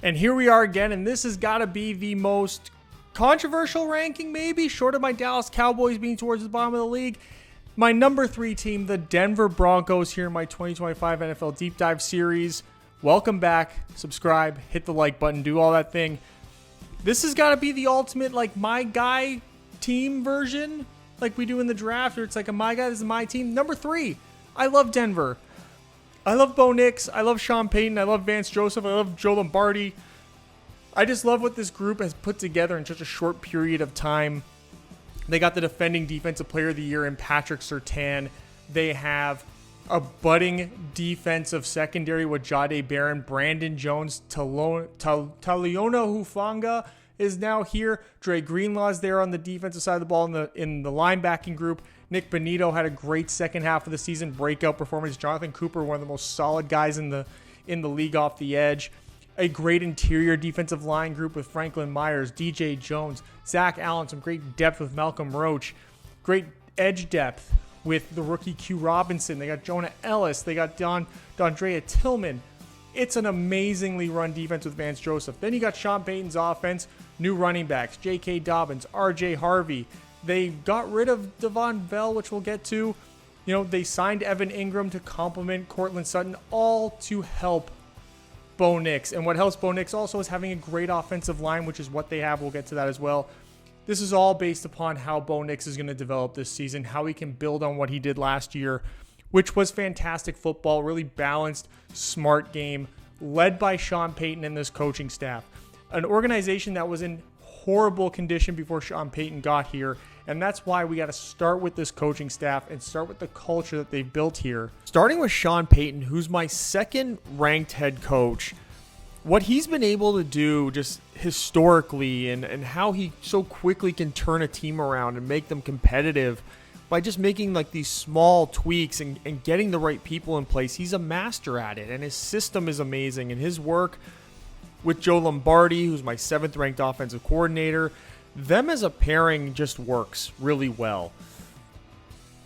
And here we are again, and this has got to be the most controversial ranking, maybe, short of my Dallas Cowboys being towards the bottom of the league. My number 3 team, the Denver Broncos, here in my 2025 NFL Deep Dive series. Welcome back. Subscribe, hit the like button, do all that thing. This has got to be the ultimate, like, my guy team version, like we do in the draft, or it's like a my guy, this is my team. Number 3, I love Denver. I love Bo Nix. I love Sean Payton. I love Vance Joseph. I love Joe Lombardi. I just love what this group has put together in such a short period of time. They got the defending defensive player of the year in Patrick Surtain. They have a budding defensive secondary with Jahdae Barron, Brandon Jones, Taliona Hufanga is now here. Dre Greenlaw's there on the defensive side of the ball in the linebacking group. Nik Bonitto had a great second half of the season, breakout performance. Jonathan Cooper, one of the most solid guys in the league off the edge. A great interior defensive line group with Franklin Myers, DJ Jones, Zach Allen, some great depth with Malcolm Roach. Great edge depth with the rookie Q Robinson. They got Jonah Ellis. They got Dondrea Tillman. It's an amazingly run defense with Vance Joseph. Then you got Sean Payton's offense, new running backs, J.K. Dobbins, R.J. Harvey. They got rid of Devon Bell, which we'll get to. You know, they signed Evan Ingram to complement Cortland Sutton, all to help Bo Nix. And what helps Bo Nix also is having a great offensive line, which is what they have. We'll get to that as well. This is all based upon how Bo Nix is going to develop this season, how he can build on what he did last year, which was fantastic football, really balanced, smart game, led by Sean Payton and this coaching staff. An organization that was in horrible condition before Sean Payton got here, and that's why we got to start with this coaching staff and start with the culture that they've built here. Starting with Sean Payton, who's my second ranked head coach. What he's been able to do just historically and how he so quickly can turn a team around and make them competitive by just making like these small tweaks and getting the right people in place. He's a master at it, and his system is amazing, and his work with Joe Lombardi, who's my 7th ranked offensive coordinator, them as a pairing just works really well.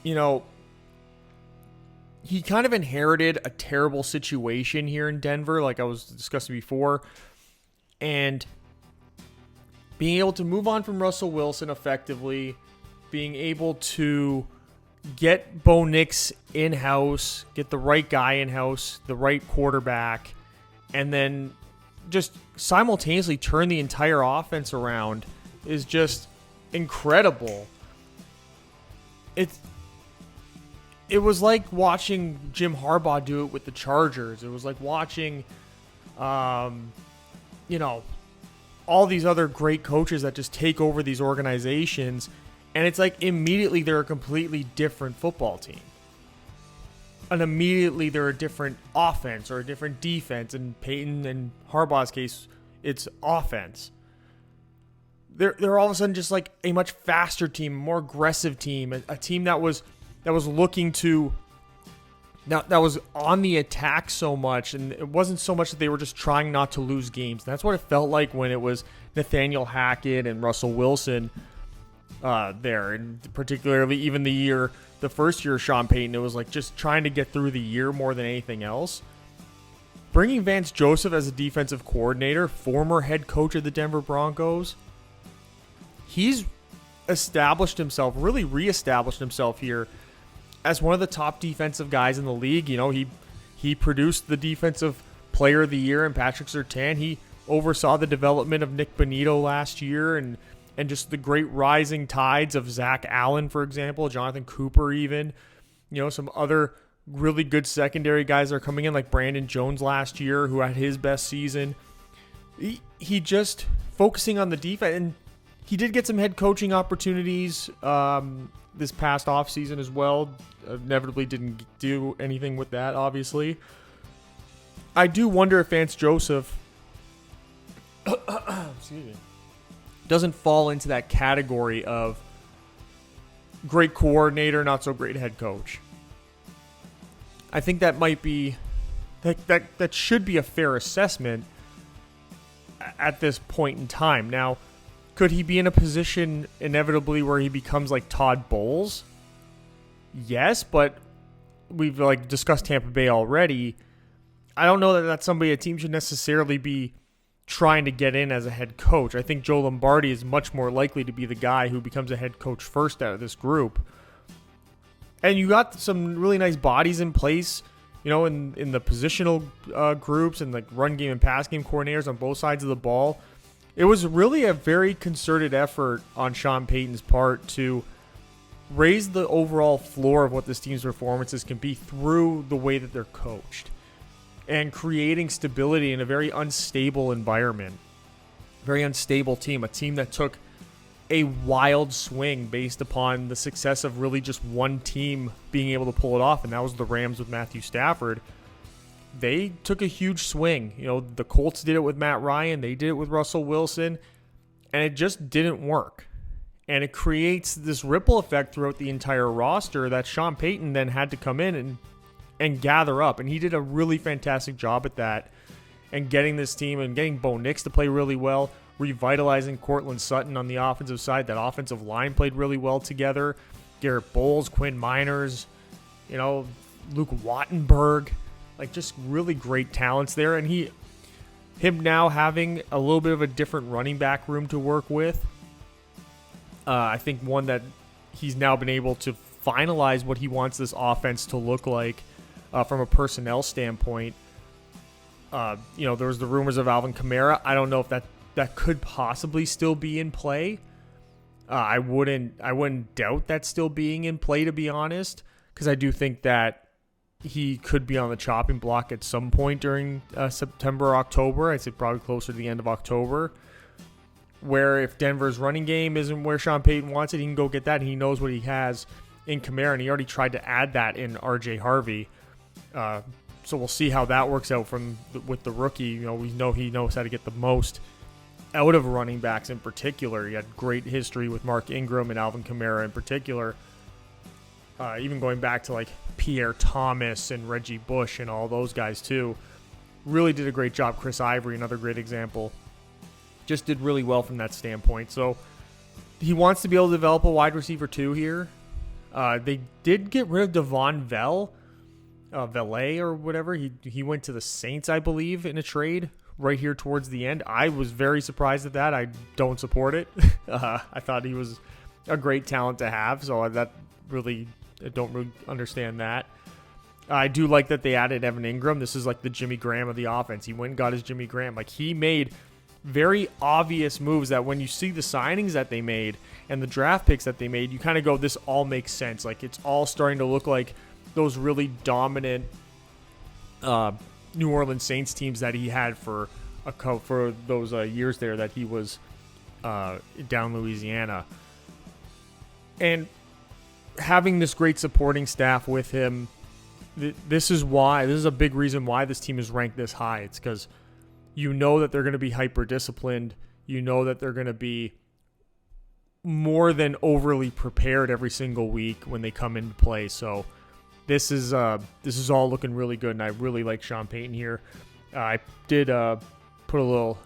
You know, he kind of inherited a terrible situation here in Denver, like I was discussing before, and being able to move on from Russell Wilson effectively, being able to get Bo Nix in-house, get the right guy in-house, the right quarterback, and then just simultaneously turn the entire offense around is just incredible. It was like watching Jim Harbaugh do it with the Chargers. It was like watching, all these other great coaches that just take over these organizations, and it's like immediately they're a completely different football team. And immediately they're a different offense or a different defense. In Peyton and Harbaugh's case, it's offense. They're all of a sudden just like a much faster team, a more aggressive team, a team that was looking to that was on the attack so much, and it wasn't so much that they were just trying not to lose games. That's what it felt like when it was Nathaniel Hackett and Russell Wilson there, and particularly even the first year of Sean Payton, it was like just trying to get through the year more than anything else. Bringing Vance Joseph as a defensive coordinator, former head coach of the Denver Broncos, he's established himself, really reestablished himself here as one of the top defensive guys in the league. You know, he produced the defensive player of the year in Patrick Surtain. He oversaw the development of Nik Bonitto last year and just the great rising tides of Zach Allen, for example, Jonathan Cooper even. You know, some other really good secondary guys are coming in, like Brandon Jones last year, who had his best season. He just focusing on the defense, and he did get some head coaching opportunities this past offseason as well. Inevitably didn't do anything with that, obviously. I do wonder if Vance Joseph excuse me, doesn't fall into that category of great coordinator, not so great head coach. I think that might be that should be a fair assessment at this point in time. Now, could he be in a position inevitably where he becomes like Todd Bowles? Yes, but we've discussed Tampa Bay already. I don't know that that's somebody a team should necessarily be trying to get in as a head coach. I think Joe Lombardi is much more likely to be the guy who becomes a head coach first out of this group. And you got some really nice bodies in place, in the positional groups and like run game and pass game coordinators on both sides of the ball. It was really a very concerted effort on Sean Payton's part to raise the overall floor of what this team's performances can be through the way that they're coached and creating stability in a very unstable environment, very unstable team, a team that took a wild swing based upon the success of really just one team being able to pull it off, and that was the Rams with Matthew Stafford. They took a huge swing. The Colts did it with Matt Ryan. They did it with Russell Wilson, and it just didn't work. And it creates this ripple effect throughout the entire roster that Sean Payton then had to come in and gather up. And he did a really fantastic job at that and getting this team and getting Bo Nix to play really well, revitalizing Cortland Sutton on the offensive side. That offensive line played really well together. Garrett Bowles, Quinn Miners, Luke Wattenberg, like just really great talents there. And him now having a little bit of a different running back room to work with. I think one that he's now been able to finalize what he wants this offense to look like from a personnel standpoint. There was the rumors of Alvin Kamara. I don't know if that could possibly still be in play. I wouldn't doubt that still being in play, to be honest, because I do think that he could be on the chopping block at some point during September or October. I'd say probably closer to the end of October, where if Denver's running game isn't where Sean Payton wants it, he can go get that. And he knows what he has in Kamara, and he already tried to add that in R.J. Harvey. So we'll see how that works out with the rookie. We know he knows how to get the most out of running backs in particular. He had great history with Mark Ingram and Alvin Kamara in particular. Even going back to like Pierre Thomas and Reggie Bush and all those guys too. Really did a great job. Chris Ivory, another great example. Just did really well from that standpoint. So he wants to be able to develop a wide receiver too here. They did get rid of Devon Valet or whatever. He went to the Saints, I believe, in a trade right here towards the end. I was very surprised at that. I don't support it. I thought he was a great talent to have, so I don't really understand that. I do like that they added Evan Ingram. This is like the Jimmy Graham of the offense. He went and got his Jimmy Graham. Like, he made very obvious moves that when you see the signings that they made and the draft picks that they made, you kind of go, this all makes sense. Like, it's all starting to look like those really dominant New Orleans Saints teams that he had for those years there that he was down Louisiana. And having this great supporting staff with him, this is a big reason why this team is ranked this high. It's because that they're going to be hyper-disciplined. That they're going to be more than overly prepared every single week when they come into play. So this is all looking really good, and I really like Sean Payton here. I did put a little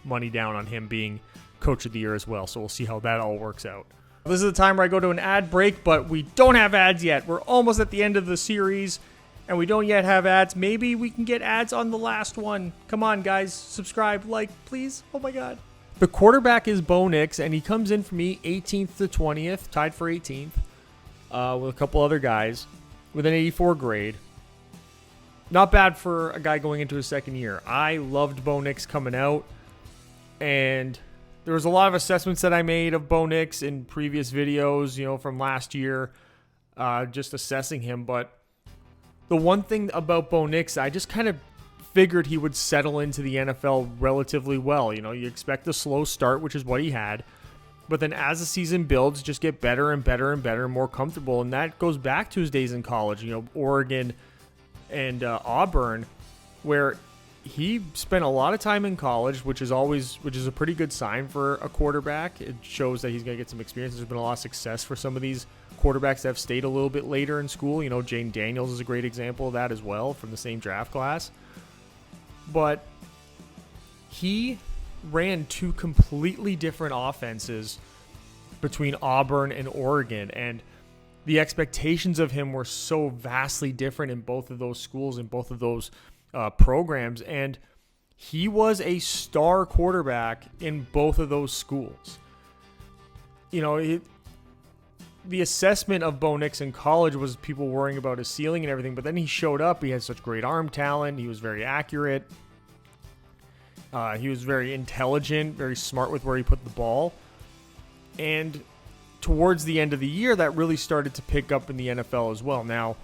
money down on him being Coach of the Year as well, so we'll see how that all works out. This is the time where I go to an ad break, but we don't have ads yet. We're almost at the end of the series, and we don't yet have ads. Maybe we can get ads on the last one. Come on, guys. Subscribe, like, please. Oh, my God. The quarterback is Bo Nix, and he comes in for me 18th to 20th, tied for 18th, with a couple other guys, with an 84 grade. Not bad for a guy going into his second year. I loved Bo Nix coming out, and there was a lot of assessments that I made of Bo Nix in previous videos, from last year, just assessing him. But the one thing about Bo Nix, I just kind of figured he would settle into the NFL relatively well. You expect a slow start, which is what he had. But then as the season builds, just get better and better and better and more comfortable. And that goes back to his days in college, Oregon and Auburn, where he spent a lot of time in college, which is a pretty good sign for a quarterback. It shows that he's going to get some experience. There's been a lot of success for some of these quarterbacks that have stayed a little bit later in school. Jane Daniels is a great example of that as well, from the same draft class. But he ran two completely different offenses between Auburn and Oregon, and the expectations of him were so vastly different in both of those schools and both of those programs. And he was a star quarterback in both of those schools. The assessment of Bo Nix in college was people worrying about his ceiling and everything, but then he showed up. He had such great arm talent. He was very accurate. He was very intelligent, very smart with where he put the ball. And towards the end of the year, that really started to pick up in the NFL as well. Now,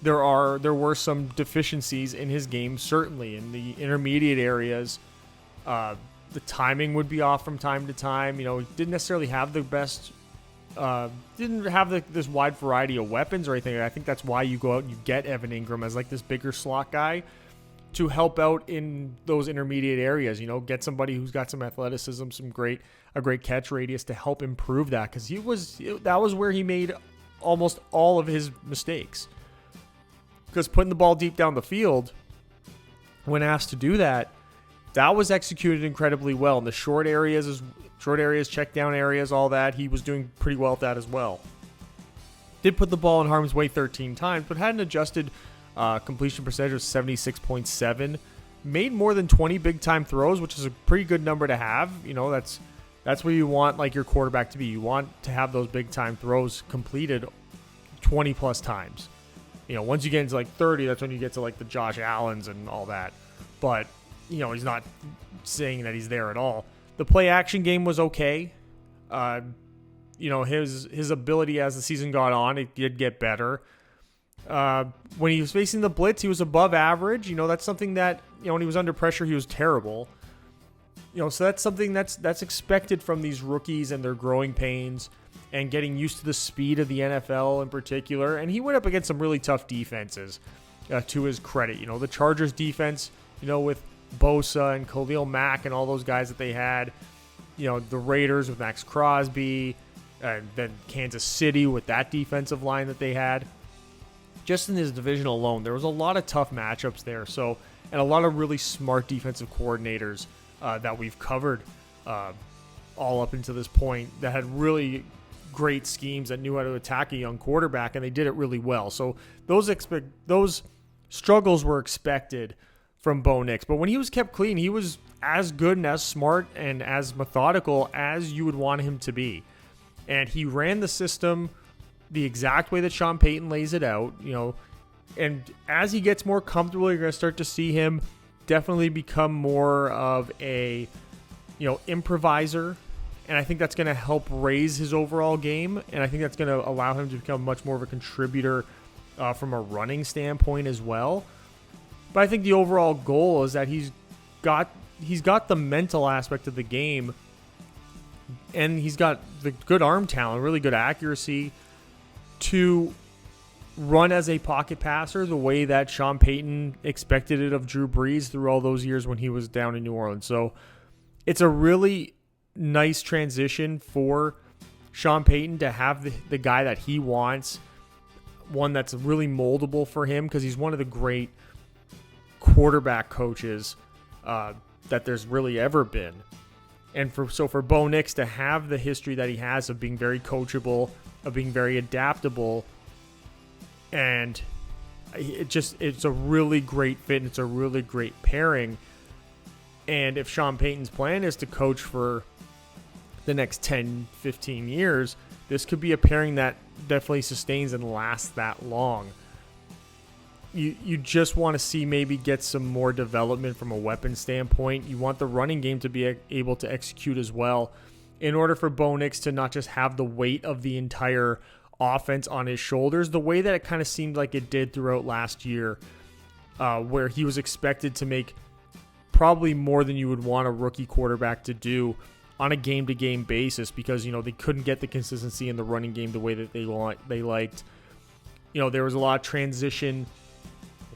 there were some deficiencies in his game, certainly in the intermediate areas. The timing would be off from time to time. He didn't necessarily have the best. Didn't have this wide variety of weapons or anything. I think that's why you go out and you get Evan Ingram as like this bigger slot guy to help out in those intermediate areas. Get somebody who's got some athleticism, a great catch radius to help improve that, because that was where he made almost all of his mistakes. Because putting the ball deep down the field, when asked to do that was executed incredibly well. In the short areas, check down areas, all that, he was doing pretty well at that as well. Did put the ball in harm's way 13 times, but had an adjusted completion percentage of 76.7. Made more than 20 big-time throws, which is a pretty good number to have. That's where you want like your quarterback to be. You want to have those big-time throws completed 20-plus times. Once you get into like 30, that's when you get to like the Josh Allens and all that. But, he's not saying that he's there at all. The play-action game was okay. His ability as the season got on, it did get better. When he was facing the blitz, he was above average. That's something that, when he was under pressure, he was terrible. So that's something that's expected from these rookies and their growing pains and getting used to the speed of the NFL in particular. And he went up against some really tough defenses, to his credit. The Chargers defense, with Bosa and Khalil Mack and all those guys that they had. The Raiders with Max Crosby, and then Kansas City with that defensive line that they had. Just in this division alone, there was a lot of tough matchups there. And a lot of really smart defensive coordinators that we've covered all up until this point that had really great schemes that knew how to attack a young quarterback, and they did it really well. So those struggles were expected from Bo Nix. But when he was kept clean, he was as good and as smart and as methodical as you would want him to be. And he ran the system the exact way that Sean Payton lays it out, and as he gets more comfortable, you're going to start to see him definitely become more of a, improviser. And I think that's going to help raise his overall game. And I think that's going to allow him to become much more of a contributor from a running standpoint as well. But I think the overall goal is that he's got the mental aspect of the game, and he's got the good arm talent, really good accuracy to run as a pocket passer the way that Sean Payton expected it of Drew Brees through all those years when he was down in New Orleans. So it's a really nice transition for Sean Payton to have the guy that he wants, one that's really moldable for him, because he's one of the great quarterback coaches that there's really ever been. And for Bo Nix to have the history that he has of being very coachable, of being very adaptable, and it's a really great fit, and it's a really great pairing. And if Sean Payton's plan is to coach for the next 10, 15 years, this could be a pairing that definitely sustains and lasts that long. You just want to see maybe get some more development from a weapon standpoint. You want the running game to be able to execute as well, in order for Bo Nix to not just have the weight of the entire offense on his shoulders, the way that it kind of seemed like it did throughout last year, where he was expected to make probably more than you would want a rookie quarterback to do on a game-to-game basis, because they couldn't get the consistency in the running game the way that they liked. There was a lot of transition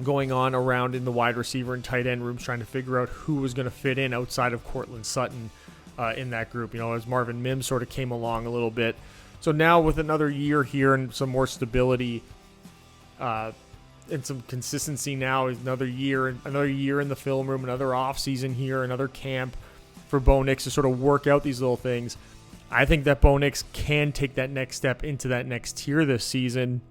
going on around in the wide receiver and tight end rooms, trying to figure out who was going to fit in outside of Cortland Sutton in that group, as Marvin Mims sort of came along a little bit. So now with another year here and some more stability and some consistency now, another year in the film room, another offseason here, another camp for Bo Nix to sort of work out these little things. I think that Bo Nix can take that next step into that next tier this season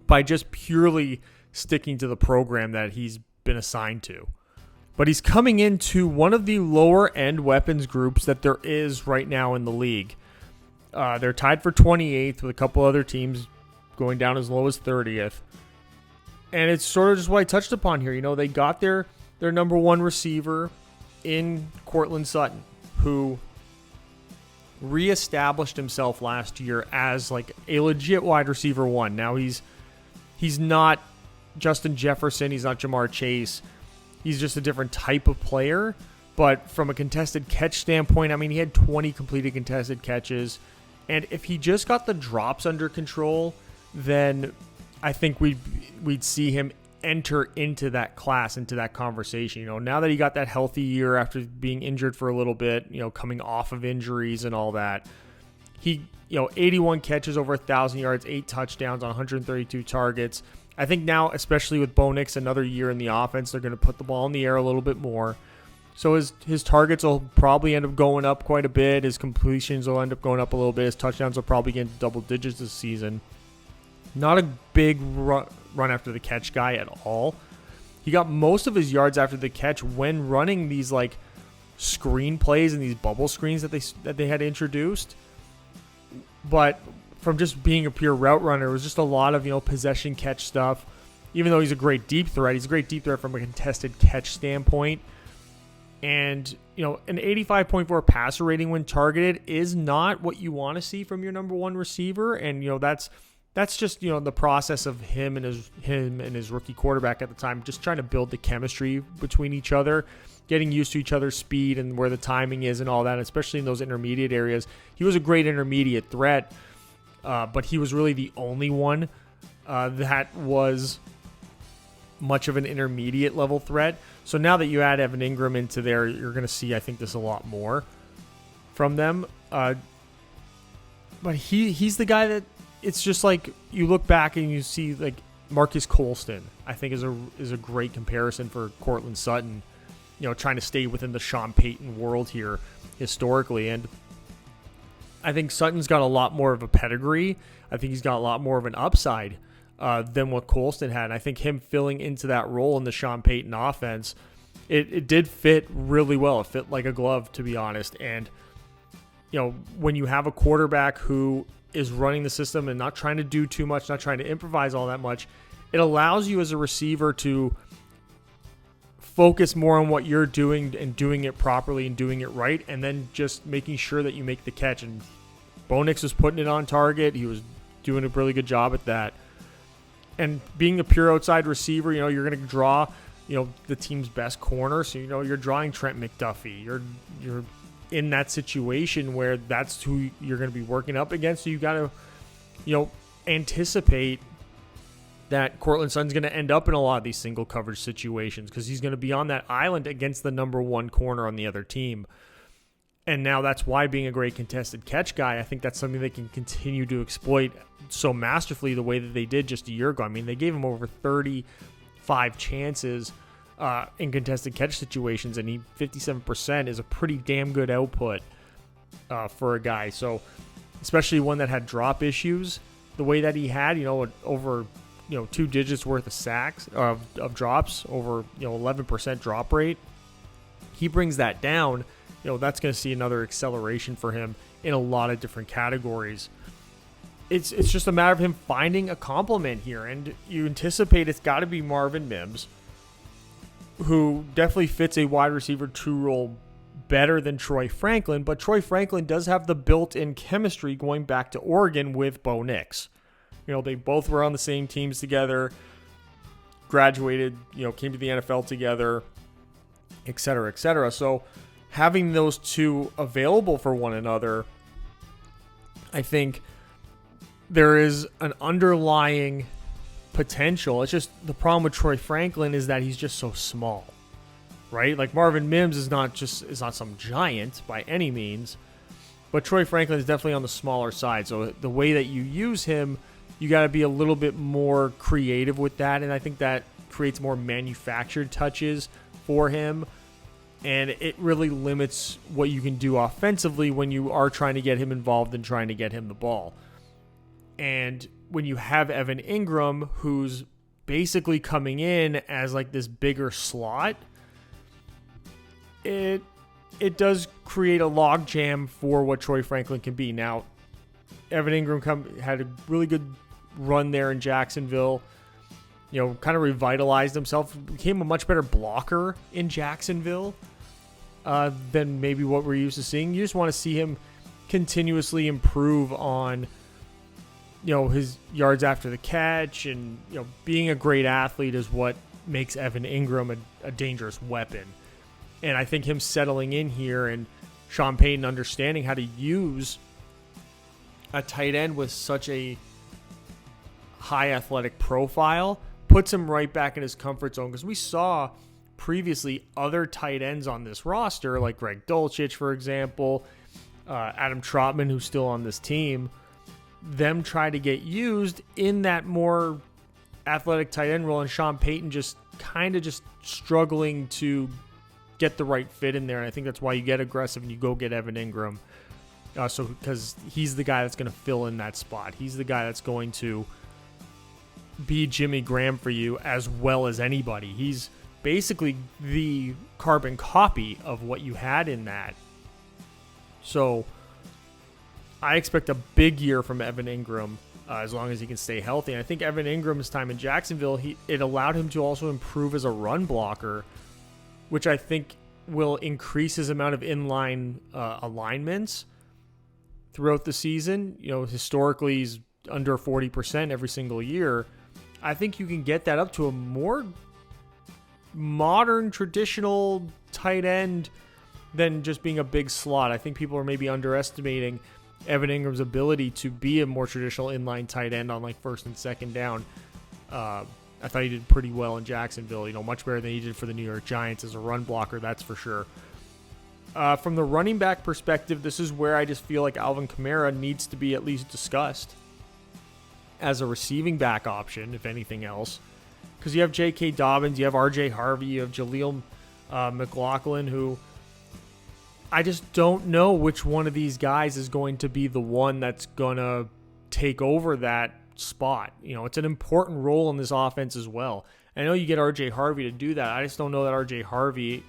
by just purely sticking to the program that he's been assigned to. But he's coming into one of the lower end weapons groups that there is right now in the league. They're tied for 28th with a couple other teams going down as low as 30th. And it's sort of just what I touched upon here. They got their number one receiver in Courtland Sutton, who reestablished himself last year as like a legit wide receiver one. Now he's not Justin Jefferson, he's not Jamar Chase. He's just a different type of player. But from a contested catch standpoint, I mean, he had 20 completed contested catches. And if he just got the drops under control, then I think we'd see him enter into that class, into that conversation. Now that he got that healthy year after being injured for a little bit, coming off of injuries and all that, he, 81 catches, over 1,000 yards, 8 touchdowns on 132 targets. I think now, especially with Bo Nix, another year in the offense, they're going to put the ball in the air a little bit more. So his targets will probably end up going up quite a bit. His completions will end up going up a little bit. His touchdowns will probably get into double digits this season. Not a big run after the catch guy at all. He got most of his yards after the catch when running these like screen plays and these bubble screens that they had introduced. But from just being a pure route runner, it was just a lot of possession catch stuff. Even though he's a great deep threat, from a contested catch standpoint. And, an 85.4 passer rating when targeted is not what you want to see from your number one receiver. And, that's just, the process of him and his rookie quarterback at the time, just trying to build the chemistry between each other, getting used to each other's speed and where the timing is and all that, especially in those intermediate areas. He was a great intermediate threat, but he was really the only one that was much of an intermediate level threat. So now that you add Evan Ingram into there, you're going to see, I think, this a lot more from them. But he's the guy that it's just like you look back and you see like Marcus Colston, I think is a great comparison for Courtland Sutton, trying to stay within the Sean Payton world here historically. And I think Sutton's got a lot more of a pedigree. I think he's got a lot more of an upside than what Colston had. And I think him filling into that role in the Sean Payton offense, it did fit really well. It fit like a glove, to be honest. And, when you have a quarterback who is running the system and not trying to do too much, not trying to improvise all that much, it allows you as a receiver to focus more on what you're doing and doing it properly and doing it right, and then just making sure that you make the catch. And Bo Nix was putting it on target. He was doing a really good job at that. And being a pure outside receiver, you're going to draw, the team's best corner. So, you're drawing Trent McDuffie. You're in that situation where that's who you're going to be working up against. So you got to, anticipate that Courtland Sutton's going to end up in a lot of these single coverage situations because he's going to be on that island against the number one corner on the other team. And now that's why being a great contested catch guy, I think that's something they can continue to exploit so masterfully the way that they did just a year ago. I mean, they gave him over 35 chances in contested catch situations, and 57% is a pretty damn good output for a guy. So, especially one that had drop issues, the way that he had, over 2 digits worth of sacks of drops, over 11% drop rate. He brings that down. That's going to see another acceleration for him in a lot of different categories. It's just a matter of him finding a complement here, and you anticipate it's got to be Marvin Mims, who definitely fits a wide receiver 2 role better than Troy Franklin, but Troy Franklin does have the built-in chemistry going back to Oregon with Bo Nix. They both were on the same teams together, graduated, came to the NFL together, et cetera, et cetera. So having those two available for one another, I think there is an underlying potential. It's just the problem with Troy Franklin is that he's just so small, right? Like Marvin Mims is not some giant by any means, but Troy Franklin is definitely on the smaller side. So the way that you use him, you got to be a little bit more creative with that, and I think that creates more manufactured touches for him, and it really limits what you can do offensively when you are trying to get him involved and trying to get him the ball. And when you have Evan Ingram, who's basically coming in as like this bigger slot, it does create a log jam for what Troy Franklin can be. Now, Evan Ingram had a really good run there in Jacksonville. Kind of revitalized himself, became a much better blocker in Jacksonville than maybe what we're used to seeing. You just want to see him continuously improve on, his yards after the catch, and, being a great athlete is what makes Evan Ingram a dangerous weapon. And I think him settling in here and Sean Payton understanding how to use a tight end with such a high athletic profile puts him right back in his comfort zone, because we saw previously other tight ends on this roster, like Greg Dulcich, for example, Adam Trotman, who's still on this team, them try to get used in that more athletic tight end role, and Sean Payton just struggling to get the right fit in there. And I think that's why you get aggressive and you go get Evan Ingram. Because he's the guy that's going to fill in that spot. He's the guy that's going to be Jimmy Graham for you as well as anybody. He's basically the carbon copy of what you had in that. So I expect a big year from Evan Ingram as long as he can stay healthy. And I think Evan Ingram's time in Jacksonville, it allowed him to also improve as a run blocker, which I think will increase his amount of inline alignments throughout the season. Historically, he's under 40% every single year. I think you can get that up to a more modern, traditional tight end than just being a big slot. I think people are maybe underestimating Evan Ingram's ability to be a more traditional inline tight end on like first and second down. I thought he did pretty well in Jacksonville, much better than he did for the New York Giants as a run blocker, that's for sure. From the running back perspective, this is where I just feel like Alvin Kamara needs to be at least discussed as a receiving back option, if anything else. Because you have J.K. Dobbins, you have R.J. Harvey, you have Jaleel McLaughlin, who I just don't know which one of these guys is going to be the one that's going to take over that spot. It's an important role in this offense as well. I know you get R.J. Harvey to do that. I just don't know that R.J. Harvey,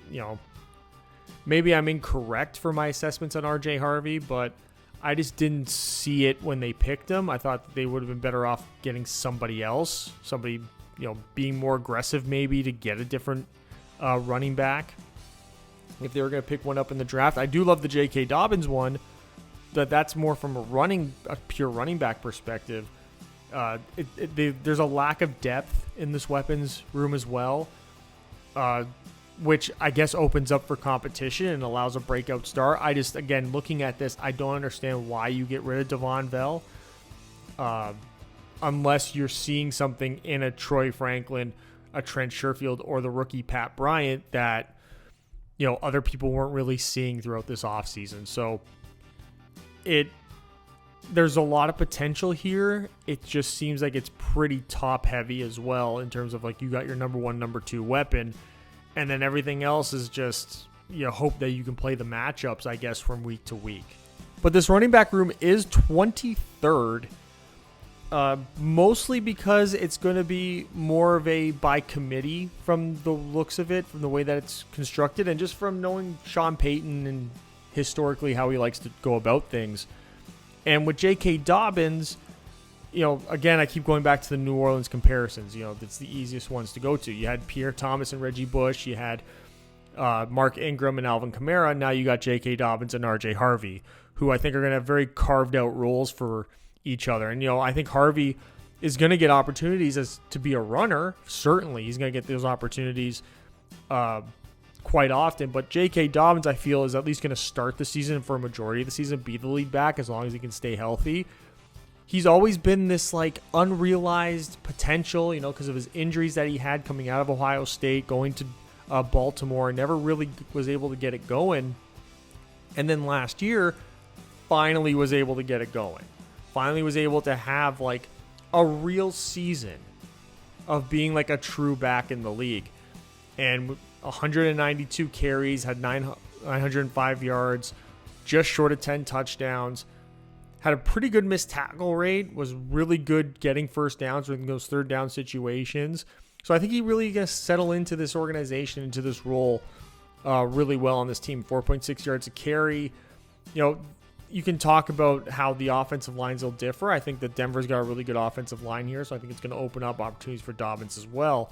maybe I'm incorrect for my assessments on R.J. Harvey, but I just didn't see it when they picked him. I thought that they would have been better off getting somebody else, being more aggressive maybe to get a different running back if they were going to pick one up in the draft. I do love the J.K. Dobbins one, but that's more from a pure running back perspective. There's a lack of depth in this weapons room as well, which I guess opens up for competition and allows a breakout star. I just, again, looking at this, I don't understand why you get rid of Devon Bell unless you're seeing something in a Troy Franklin, a Trent Sherfield, or the rookie Pat Bryant that, other people weren't really seeing throughout this offseason. So there's a lot of potential here. It just seems like it's pretty top heavy as well in terms of like you got your number one, number two weapon, and then everything else is just hope that you can play the matchups, I guess, from week to week. But this running back room is 23rd, mostly because it's going to be more of a by committee from the looks of it, from the way that it's constructed, and just from knowing Sean Payton and historically how he likes to go about things. And with J.K. Dobbins, again, I keep going back to the New Orleans comparisons. That's the easiest ones to go to. You had Pierre Thomas and Reggie Bush. You had Mark Ingram and Alvin Kamara. Now you got J.K. Dobbins and R.J. Harvey, who I think are going to have very carved out roles for each other. And, I think Harvey is going to get opportunities as to be a runner. Certainly, he's going to get those opportunities quite often. But J.K. Dobbins, I feel, is at least going to start the season for a majority of the season, be the lead back as long as he can stay healthy. He's always been this like unrealized potential, because of his injuries that he had coming out of Ohio State, going to Baltimore, never really was able to get it going. And then last year, finally was able to get it going. Finally was able to have like a real season of being like a true back in the league. And 192 carries, had 905 yards, just short of 10 touchdowns. Had a pretty good missed tackle rate, was really good getting first downs in those third down situations. So I think he really going to settle into this organization, into this role really well on this team. 4.6 yards a carry. You can talk about how the offensive lines will differ. I think that Denver's got a really good offensive line here, so I think it's going to open up opportunities for Dobbins as well.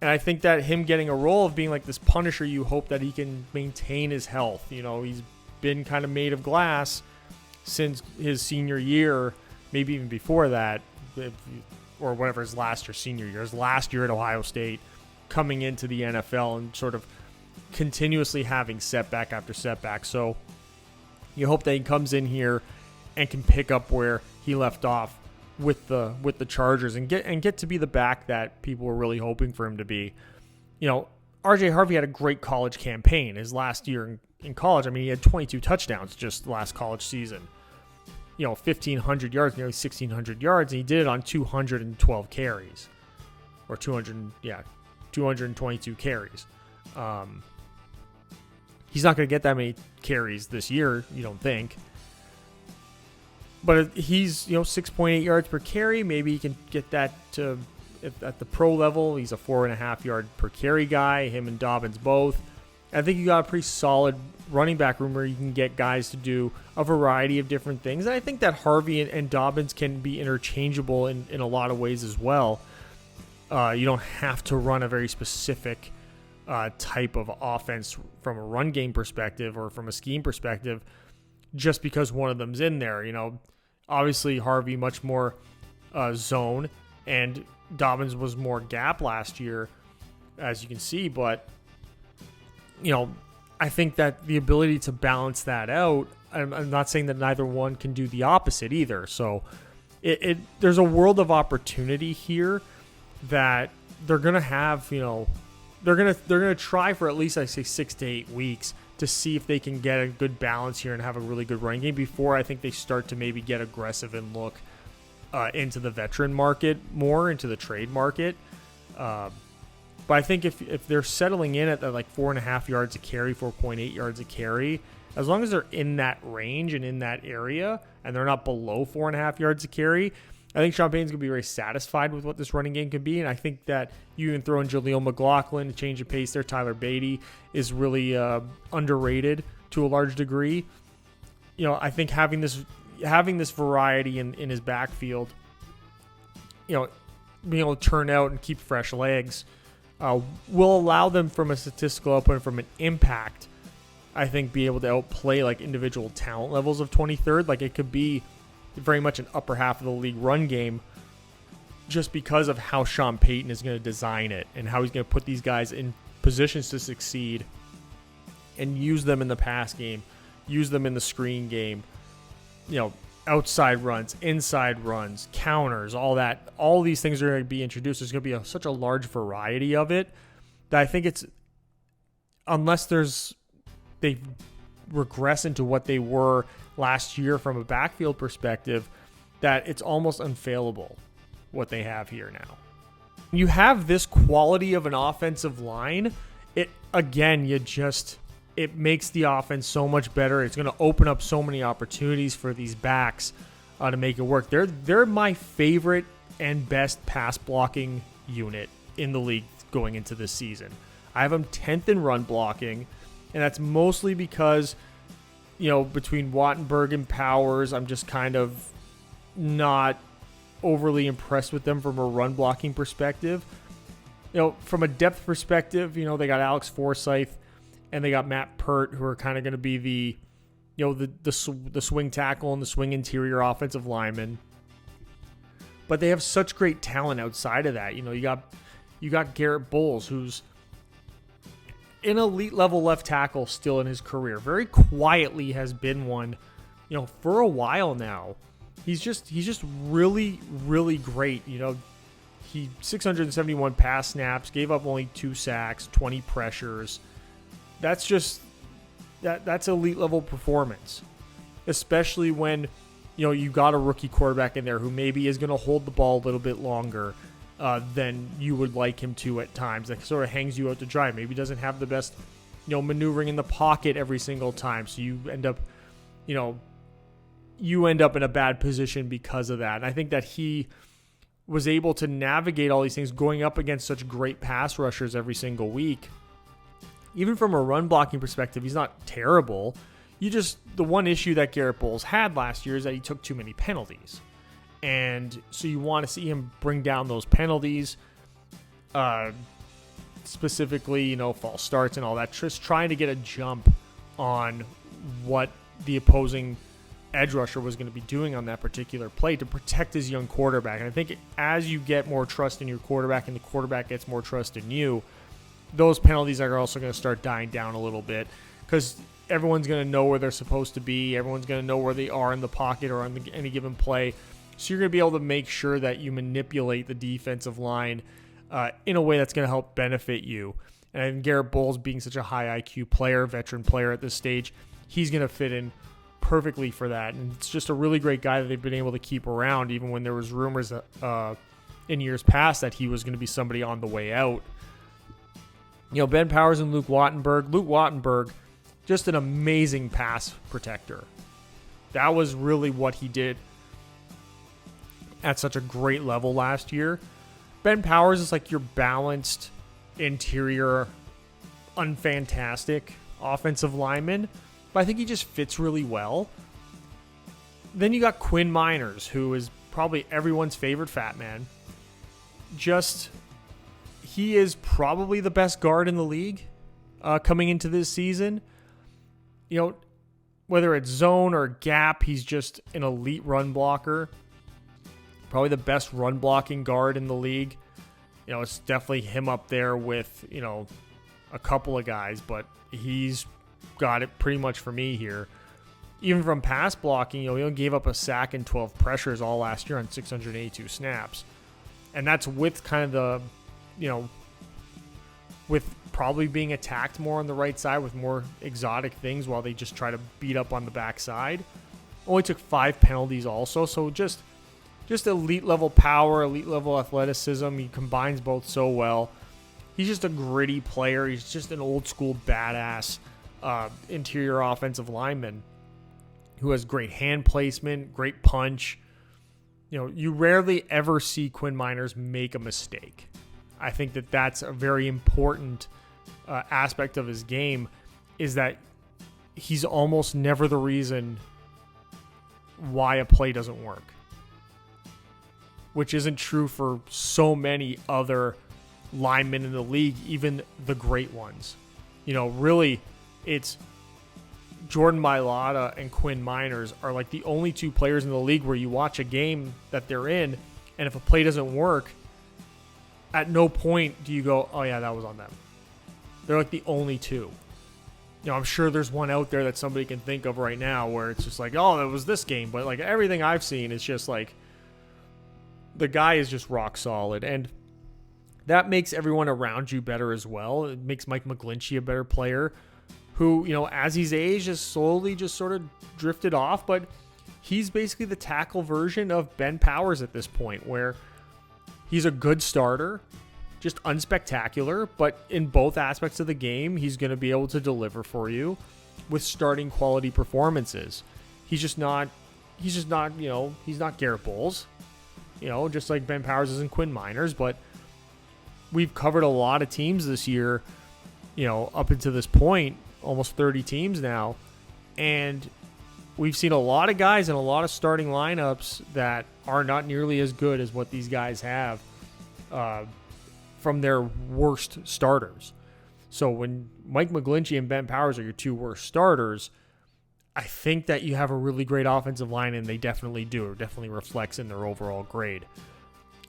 And I think that him getting a role of being like this punisher, you hope that he can maintain his health. He's been kind of made of glass since his senior year, maybe even before that, or whatever his last year, senior year, his last year at Ohio State, coming into the NFL and sort of continuously having setback after setback. So you hope that he comes in here and can pick up where he left off with the Chargers and get to be the back that people were really hoping for him to be. RJ Harvey had a great college campaign his last year in college. I mean, he had 22 touchdowns just last college season. 1,500 yards, nearly 1,600 yards, and he did it on 212 carries, or 222 carries. He's not going to get that many carries this year, you don't think. But he's, 6.8 yards per carry. Maybe he can get that to, at the pro level, he's a 4.5 yard per carry guy, him and Dobbins both. I think you got a pretty solid running back room where you can get guys to do a variety of different things. And I think that Harvey and Dobbins can be interchangeable in a lot of ways as well. You don't have to run a very specific type of offense from a run game perspective or from a scheme perspective just because one of them's in there. Obviously Harvey much more zone, and Dobbins was more gap last year, as you can see. But I think that the ability to balance that out, I'm not saying that neither one can do the opposite either. So there's a world of opportunity here that they're going to have, they're going to try for at least, I say, 6 to 8 weeks to see if they can get a good balance here and have a really good running game before I think they start to maybe get aggressive and look into the veteran market more, into the trade market. But I think if they're settling in at like 4.5 yards a carry, 4.8 yards a carry, as long as they're in that range and in that area and they're not below 4.5 yards a carry, I think Sean Payton's going to be very satisfied with what this running game could be. And I think that you can throw in Jaleel McLaughlin, a change of pace there. Tyler Beatty is really underrated to a large degree. I think having this variety in his backfield, being able to turn out and keep fresh legs, will allow them from a statistical output and from an impact, I think, be able to outplay like individual talent levels of 23rd. Like it could be very much an upper half of the league run game just because of how Sean Payton is going to design it and how he's going to put these guys in positions to succeed and use them in the pass game, use them in the screen game, outside runs, inside runs, counters, all that. All these things are going to be introduced. There's going to be such a large variety of it that I think it's, unless they regress into what they were last year from a backfield perspective, that it's almost unfailable what they have here now. You have this quality of an offensive line, it makes the offense so much better. It's going to open up so many opportunities for these backs to make it work. They're my favorite and best pass blocking unit in the league going into this season. I have them 10th in run blocking, and that's mostly because, between Wattenberg and Powers, I'm just kind of not overly impressed with them from a run blocking perspective. From a depth perspective, they got Alex Forsyth and they got Matt Pert, who are kind of going to be the swing tackle and the swing interior offensive lineman. But they have such great talent outside of that. You got Garrett Bowles, who's an elite level left tackle still in his career. Very quietly has been one, for a while now. He's just really, really great. He 671 pass snaps, gave up only 2 sacks, 20 pressures. That's just that's elite level performance, especially when you got a rookie quarterback in there who maybe is going to hold the ball a little bit longer than you would like him to at times. That sort of hangs you out to dry. Maybe doesn't have the best maneuvering in the pocket every single time, so you end up in a bad position because of that. And I think that he was able to navigate all these things going up against such great pass rushers every single week even from a run blocking perspective, he's not terrible. The one issue that Garrett Bowles had last year is that he took too many penalties. And so you want to see him bring down those penalties, specifically, false starts and all that, just trying to get a jump on what the opposing edge rusher was going to be doing on that particular play to protect his young quarterback. And I think as you get more trust in your quarterback and the quarterback gets more trust in you, those penalties are also going to start dying down a little bit, because everyone's going to know where they're supposed to be. Everyone's going to know where they are in the pocket or on any given play. So you're going to be able to make sure that you manipulate the defensive line in a way that's going to help benefit you. And Garrett Bowles, being such a high IQ player, veteran player at this stage, he's going to fit in perfectly for that. And it's just a really great guy that they've been able to keep around, even when there was rumors in years past that he was going to be somebody on the way out. Ben Powers and Luke Wattenberg. Luke Wattenberg, just an amazing pass protector. That was really what he did at such a great level last year. Ben Powers is like your balanced interior, unfantastic offensive lineman, but I think he just fits really well. Then you got Quinn Miners, who is probably everyone's favorite fat man. He is probably the best guard in the league coming into this season. Whether it's zone or gap, he's just an elite run blocker. Probably the best run blocking guard in the league. It's definitely him up there with, a couple of guys, but he's got it pretty much for me here. Even from pass blocking, he only gave up a sack and 12 pressures all last year on 682 snaps. And that's with kind of with probably being attacked more on the right side with more exotic things while they just try to beat up on the backside. Only took 5 penalties also, so just elite level power, elite level athleticism. He combines both so well. He's just a gritty player. He's just an old school badass interior offensive lineman who has great hand placement, great punch. You rarely ever see Quinn Miners make a mistake. I think that that's a very important aspect of his game, is that he's almost never the reason why a play doesn't work, which isn't true for so many other linemen in the league, even the great ones. Really, it's Jordan Mailata and Quinn Miners are like the only 2 players in the league where you watch a game that they're in, and if a play doesn't work, at no point do you go, oh yeah, that was on them. They're like the only 2. I'm sure there's one out there that somebody can think of right now where it's just like, oh, that was this game. But like everything I've seen is just like, the guy is just rock solid. And that makes everyone around you better as well. It makes Mike McGlinchey a better player who, as he's aged, has slowly just sort of drifted off. But he's basically the tackle version of Ben Powers at this point, where he's a good starter, just unspectacular, but in both aspects of the game, he's going to be able to deliver for you with starting quality performances. He's not Garrett Bowles, just like Ben Powers isn't Quinn Miners, but we've covered a lot of teams this year, up until this point, almost 30 teams now, and we've seen a lot of guys in a lot of starting lineups that are not nearly as good as what these guys have from their worst starters. So when Mike McGlinchey and Ben Powers are your 2 worst starters, I think that you have a really great offensive line, and they definitely do. It definitely reflects in their overall grade.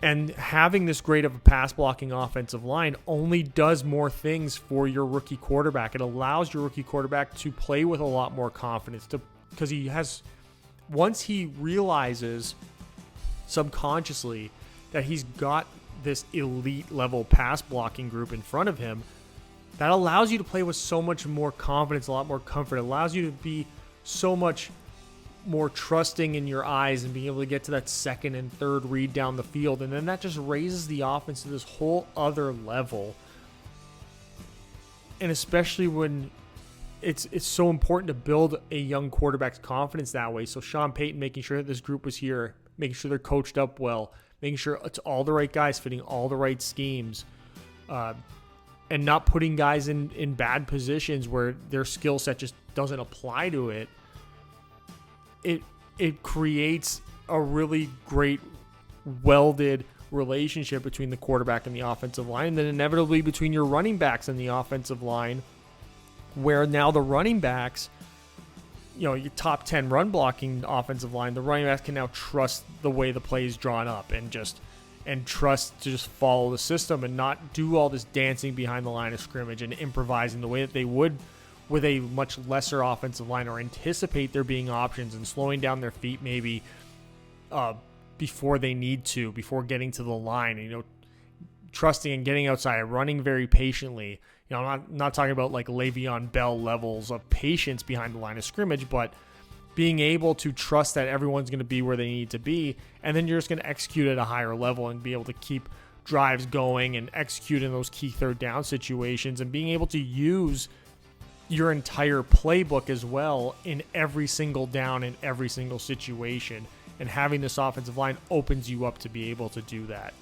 And having this great of a pass blocking offensive line only does more things for your rookie quarterback. It allows your rookie quarterback to play with a lot more confidence, because once he realizes subconsciously that he's got this elite level pass blocking group in front of him, that allows you to play with so much more confidence, a lot more comfort. It allows you to be so much more trusting in your eyes and being able to get to that second and third read down the field. And then that just raises the offense to this whole other level. And especially when it's so important to build a young quarterback's confidence that way. So Sean Payton making sure that this group was here, making sure they're coached up well, making sure it's all the right guys fitting all the right schemes. and not putting guys in bad positions where their skill set just doesn't apply to it, it creates a really great welded relationship between the quarterback and the offensive line, and then inevitably between your running backs and the offensive line, where now the running backs, your top 10 run blocking offensive line, the running backs can now trust the way the play is drawn up and trust to just follow the system and not do all this dancing behind the line of scrimmage and improvising the way that they would with a much lesser offensive line, or anticipate there being options and slowing down their feet maybe before they need to, before getting to the line, and, trusting and getting outside, running very patiently. I'm not talking about like Le'Veon Bell levels of patience behind the line of scrimmage, but being able to trust that everyone's going to be where they need to be, and then you're just going to execute at a higher level and be able to keep drives going and execute in those key third down situations, and being able to use your entire playbook as well in every single down, in every single situation. And having this offensive line opens you up to be able to do that.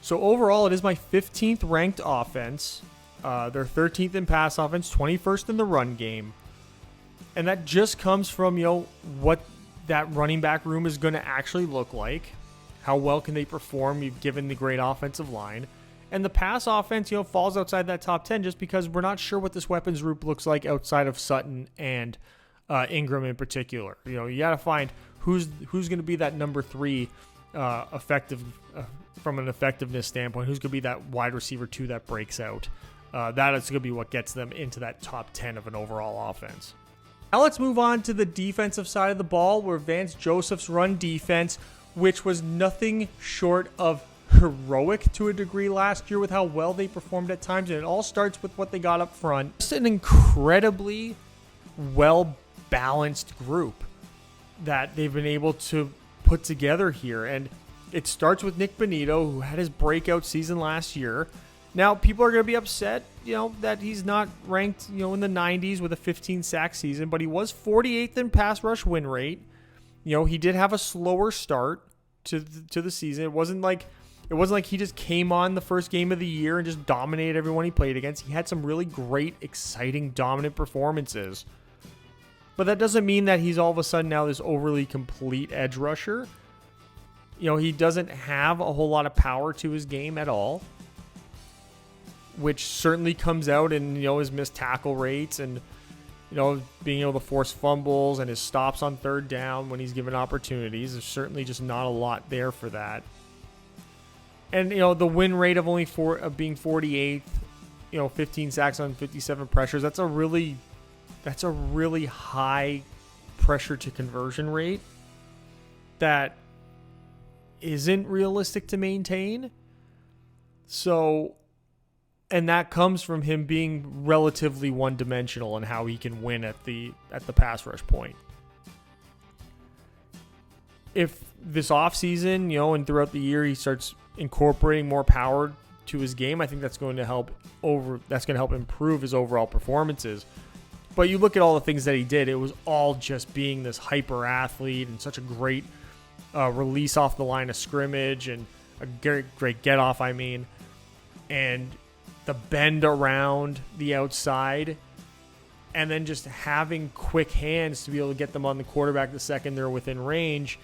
So overall, it is my 15th ranked offense. They're 13th in pass offense, 21st in the run game. And that just comes from, what that running back room is going to actually look like. How well can they perform given the great offensive line? And the pass offense, falls outside that top 10 just because we're not sure what this weapons group looks like outside of Sutton and Ingram in particular. You got to find who's going to be that number 3 effective from an effectiveness standpoint. Who's going to be that wide receiver 2 that breaks out? That is going to be what gets them into that top 10 of an overall offense. Now let's move on to the defensive side of the ball, where Vance Joseph's run defense, which was nothing short of heroic to a degree last year with how well they performed at times, and it all starts with what they got up front. Just an incredibly well-balanced group that they've been able to put together here, and it starts with Nik Bonitto, who had his breakout season last year. Now, people are going to be upset, that he's not ranked, in the 90s with a 15 sack season, but he was 48th in pass rush win rate. He did have a slower start to the season. It wasn't like he just came on the first game of the year and just dominated everyone he played against. He had some really great, exciting, dominant performances. But that doesn't mean that he's all of a sudden now this overly complete edge rusher. He doesn't have a whole lot of power to his game at all, which certainly comes out in, his missed tackle rates and, being able to force fumbles and his stops on third down when he's given opportunities. There's certainly just not a lot there for that. And, the win rate of only being 48th, 15 sacks on 57 pressures, that's a really high pressure to conversion rate that isn't realistic to maintain. So, and that comes from him being relatively one-dimensional in how he can win at the pass rush point. If this offseason, and throughout the year he starts incorporating more power to his game, I think that's going to help improve his overall performances. But you look at all the things that he did, it was all just being this hyper athlete and such a great release off the line of scrimmage and a great get off, and the bend around the outside, and then just having quick hands to be able to get them on the quarterback the second they're within range.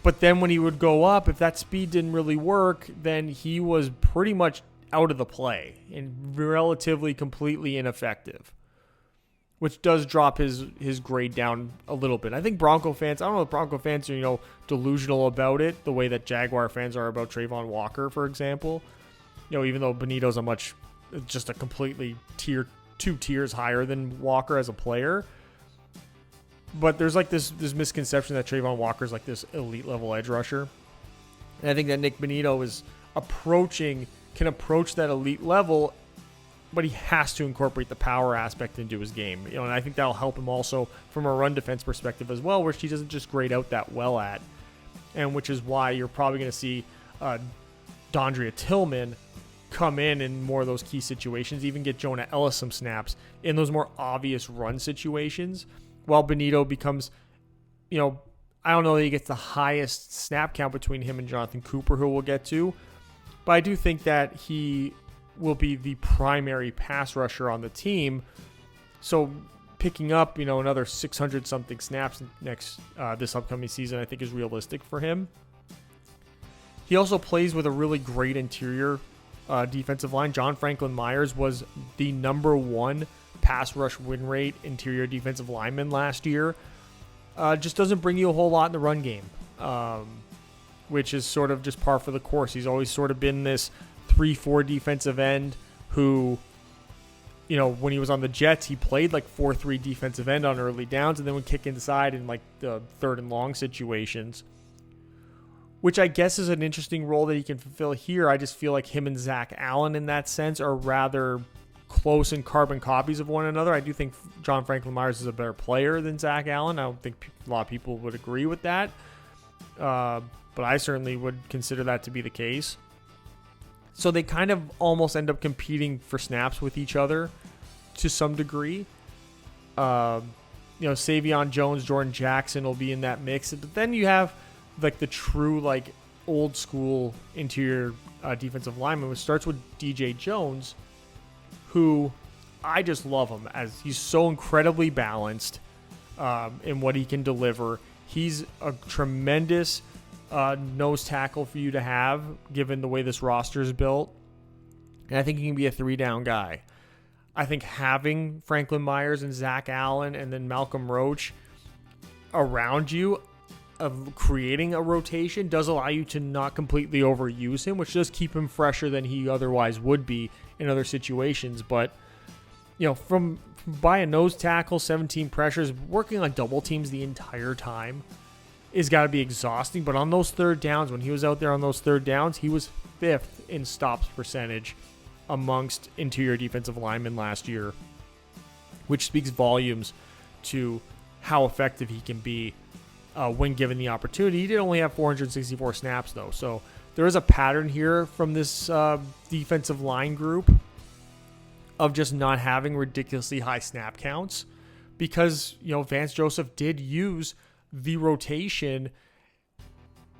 But then when he would go up, if that speed didn't really work, then he was pretty much out of the play and relatively completely ineffective, which does drop his grade down a little bit. I think Bronco fans, I don't know if Bronco fans are, delusional about it the way that Jaguar fans are about Trayvon Walker, for example. Even though Bonitto's just a completely 2 tiers higher than Walker as a player. But there's like this misconception that Trayvon Walker's like this elite level edge rusher. And I think that Nik Bonitto can approach that elite level, but he has to incorporate the power aspect into his game. And I think that'll help him also from a run defense perspective as well, which he doesn't just grade out that well at. And which is why you're probably going to see Dondria Tillman come in more of those key situations, even get Jonah Ellis some snaps in those more obvious run situations, while Bonitto becomes, I don't know that he gets the highest snap count between him and Jonathan Cooper, who we'll get to, but I do think that he will be the primary pass rusher on the team. So picking up, another 600 something snaps this upcoming season, I think is realistic for him. He also plays with a really great interior defensive line. John Franklin Myers was the number one pass rush win rate interior defensive lineman last year. Just doesn't bring you a whole lot in the run game, which is sort of just par for the course. He's always sort of been this 3-4 defensive end who, when he was on the Jets, he played like 4-3 defensive end on early downs and then would kick inside in like the 3rd and long situations, which I guess is an interesting role that he can fulfill here. I just feel like him and Zach Allen in that sense are rather close and carbon copies of one another. I do think John Franklin Myers is a better player than Zach Allen. I don't think a lot of people would agree with that, but I certainly would consider that to be the case. So they kind of almost end up competing for snaps with each other to some degree. Savion Jones, Jordan Jackson will be in that mix. But then you have like the true like old school interior defensive lineman, which starts with DJ Jones, who I just love him as he's so incredibly balanced in what he can deliver. He's a tremendous nose tackle for you to have, given the way this roster is built. And I think he can be a 3-down guy. I think having Franklin Myers and Zach Allen and then Malcolm Roach around you, of creating a rotation, does allow you to not completely overuse him, which does keep him fresher than he otherwise would be in other situations. But, from by a nose tackle, 17 pressures, working on double teams the entire time is got to be exhausting. But on those 3rd downs, when he was out there on those 3rd downs, he was 5th in stops percentage amongst interior defensive linemen last year, which speaks volumes to how effective he can be when given the opportunity. He did only have 464 snaps, though. So there is a pattern here from this defensive line group of just not having ridiculously high snap counts because, Vance Joseph did use the rotation